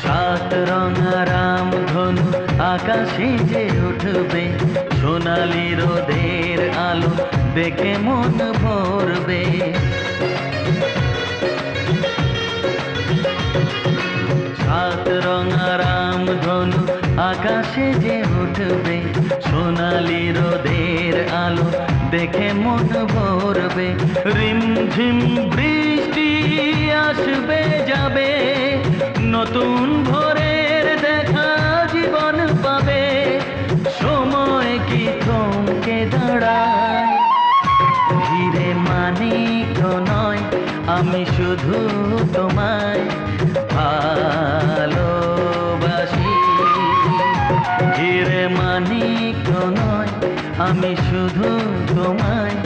সাত রঙা রামধনু আকাশে যে উঠবে, সোনালি রোদের আলো দেখে মন ভরবে। সাত রঙা রামধনু আকাশে যে উঠবে, সোনালি রোদের আলো দেখে মন ভরবে। রিমঝিম বৃষ্টি আসবে যাবে, নতুন ভোরের দেখা জীবন পাবে। সময় কি থমকে দাঁড়ায়? হিরে মানিক নয়, আমি শুধু তোমায় ভালোবাসি। হিরে মানিক নয়, আমি শুধু তোমায়